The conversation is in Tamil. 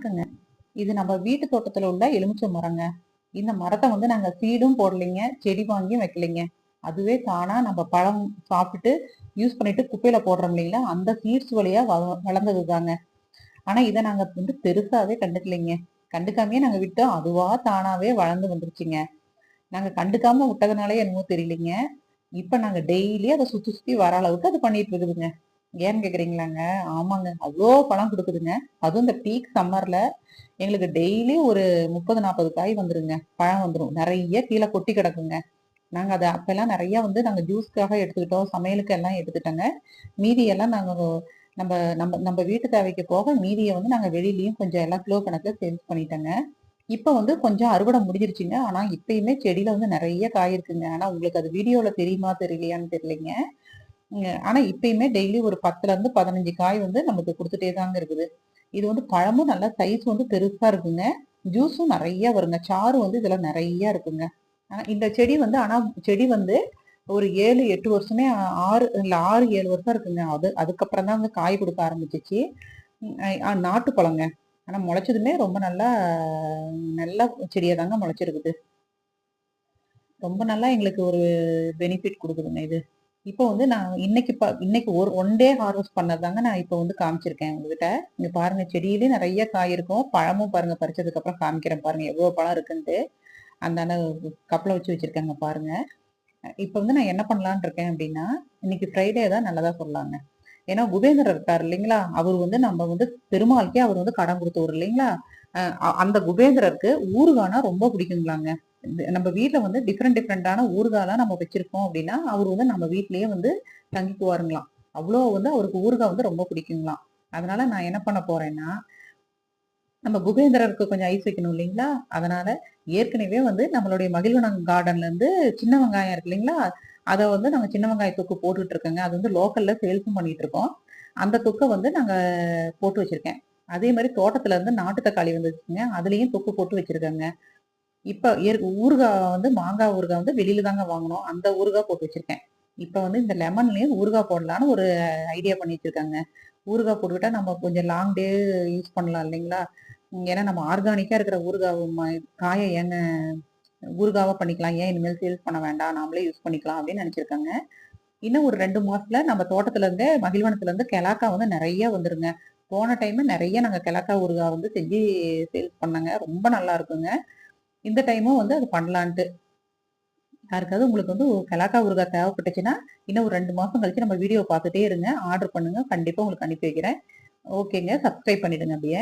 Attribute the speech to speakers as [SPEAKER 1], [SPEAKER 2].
[SPEAKER 1] வணக்கங்க. இது நம்ம வீட்டு தோட்டத்துல உள்ள எலுமிச்சை மரங்க. இந்த மரத்தை வந்து நாங்க சீடும் போடலைங்க, செடி வாங்கியும் வைக்கலைங்க. அதுவே தானா நம்ம பழம் சாப்பிட்டுட்டு யூஸ் பண்ணிட்டு குப்பையில போடுறோம் இல்லைங்களா, அந்த சீட்ஸ் வழியா வளர்ந்தது தாங்க. ஆனா இதை நாங்க வந்து பெருசாவே கண்டுக்கலைங்க. கண்டுக்காமயே நாங்க விட்டோம். அதுவா தானாவே வளர்ந்து வந்துருச்சுங்க. நாங்க கண்டுக்காம விட்டதுனாலே என்னமோ தெரியலைங்க. இப்ப நாங்க டெய்லி அதை சுத்தி சுத்தி வர அளவுக்கு அது பண்ணிட்டு இருக்குதுங்க. ஏன்னு கேக்குறீங்களாங்க? ஆமாங்க. அவ்ளோ பழம் குடுக்குதுங்க. அதுவும் இந்த பீக் சம்மர்ல எங்களுக்கு டெய்லி ஒரு 30, 40 காய் வந்துருங்க. பழம் வந்துரும். நெறைய கீழ கொட்டி கிடக்குங்க. நாங்க அத அப்பல்லாம் நெறைய வந்து நாங்க ஜூஸ்க்காக எடுத்துக்கிட்டோம். சமையலுக்கு எல்லாம் எடுத்துட்டோங்க. மீதி எல்லாம் நாங்க நம்ப நம்ப நம்ப வீட்டு தேவைக்கு போக மீதிய வந்து நாங்க வெளியிலயும் கொஞ்சம் எல்லாம் கிலோ கணக்குல சேல்ஸ் பண்ணிட்டோங்க. இப்ப வந்து கொஞ்சம் அறுவடை முடிஞ்சிருச்சுங்க. ஆனா இப்பயுமே செடியில வந்து நெறைய காய் இருக்குங்க. ஆனா உங்களுக்கு அது வீடியோல தெரியுமா தெரியலையான்னு தெரியலைங்க. ஆனா இப்பயுமே டெய்லி ஒரு 10ல இருந்து 15 காய் வந்து நமக்கு குடுத்துட்டே தாங்க இருக்குது. இது வந்து பழமும் நல்லா சைஸ் வந்து பெருசா இருக்குங்க. ஜூஸும் நெறைய வருங்க. சாறு வந்து இதுல நெறைய இருக்குங்க. இந்த செடி வந்து செடி வந்து ஒரு 7, 8 வருஷமே 6 இல்ல 6, 7 வருஷம் இருக்குங்க. அதுக்கப்புறம் தான் வந்து காய் குடுக்க ஆரம்பிச்சுச்சு. நாட்டு பழங்க. ஆனா முளைச்சதுமே ரொம்ப நல்லா நல்ல செடியா தாங்க முளைச்சிருக்குது. ரொம்ப நல்லா எங்களுக்கு ஒரு பெனிஃபிட் குடுக்குதுங்க இது. இப்போ வந்து நான் இன்னைக்கு ஒன் டே ஹார்வெஸ்ட் பண்ணதாங்க நான் இப்போ வந்து காமிச்சிருக்கேன் உங்ககிட்ட. இங்க பாருங்க செடியிலே நெறைய காய் இருக்கும். பழமும் பாருங்க பறிச்சதுக்கு அப்புறம் காமிக்கிறேன் பாருங்க எவ்வளோ பழம் இருக்குன்ட்டு. அந்தாண்ட கப்ல வச்சு வச்சிருக்கேங்க பாருங்க. இப்ப வந்து நான் என்ன பண்ணலான்னு இருக்கேன் அப்டின்னா, இன்னைக்கு ஃப்ரைடே தான் நல்லதா சொல்லலாங்க. ஏன்னா குபேந்திரர் இருக்காரு இல்லைங்களா? அவரு வந்து நம்ம வந்து பெருமாளுக்கே அவர் வந்து கடன் குடுத்தவரு இல்லைங்களா? அந்த குபேந்திரருக்கு ஊறுகானா ரொம்ப பிடிக்குங்களாங்க. நம்ம வீட்ல வந்து டிஃபரெண்டான ஊறுகாலாம் நம்ம வச்சிருக்கோம் அப்டின்னா, அவரு வந்து நம்ம வீட்லயே வந்து தங்கிக்குவாருங்களாம். அவ்ளோ வந்து அவருக்கு ஊறுகா வந்து ரொம்ப பிடிக்குங்களாம். அதனால நான் என்ன பண்ண போறேன்னா, நம்ம குபேந்திரருக்கு கொஞ்சம் ஐஸ் வைக்கணும் இல்லைங்களா? அதனால ஏற்கனவே வந்து நம்மளுடைய மகிழ்வனம் கார்டன்ல இருந்து சின்ன வெங்காயம் இருக்கு இல்லைங்களா? அத வந்து நாங்க சின்ன வெங்காய தொக்கு போட்டுட்டு இருக்கோங்க. அது வந்து லோக்கல்ல சேல்ஸும் பண்ணிட்டு இருக்கோம். அந்த தொக்க வந்து நாங்க போட்டு வச்சிருக்கேன். அதே மாரி தோட்டத்துல இருந்து நாட்டு தக்காளி வந்துச்சுங்க. அதுலயும் தொக்கு போட்டு வச்சிருக்கேங்க. இப்ப ஊறுகாய் வந்து மாங்காய் ஊறுகாய் வந்து வெளியில தாங்க வாங்குனோம். அந்த ஊறுகாய் போட்டு வச்சிருக்கேன். இப்ப வந்து இந்த லெமன்லயும் ஊறுகாய் போடலான்னு ஒரு ஐடியா பண்ணி வச்சிருக்கேங்க. ஊறுகாய் போட்டுக்கிட்டா நம்ம கொஞ்சம் லாங் டே யூஸ் பண்ணலாம் இல்லைங்களா? ஏன்னா நம்ம ஆர்கானிக்கா இருக்கிற ஊறுகாய் காய ஏங்க ஊறுகாவா பண்ணிக்கலாம். ஏன் இனிமேல் சேல்ஸ் பண்ண வேண்டாம். நாமளே யூஸ் பண்ணிக்கலாம் அப்படின்னு நினைச்சிருக்கேங்க. இன்னும் ஒரு 2 மாசத்துல நம்ம தோட்டத்துல இருந்தே மகிழ்வனத்துல இருந்து கெலாக்கா வந்து நெறைய வந்துருங்க. போன டைம் நெறைய நாங்க கெலாக்கா ஊறுகாய் வந்து செஞ்சு சேல்ஸ் பண்ணோங்க. ரொம்ப நல்லா இருக்குங்க. இந்த டைமும் வந்து அது பண்ணலான்ட்டு. யாருக்காவது உங்களுக்கு வந்து கலாக்கா ஊறுகாய் தேவைப்பட்டுச்சுன்னா, இன்னும் ஒரு 2 மாசம் கழிச்சு நம்ம வீடியோ பார்த்துட்டே இருங்க. ஆர்டர் பண்ணுங்க. கண்டிப்பா உங்களுக்கு அனுப்பி வைக்கிறேன். ஓகேங்க. சப்ஸ்கிரைப் பண்ணிடுங்க அப்படியே.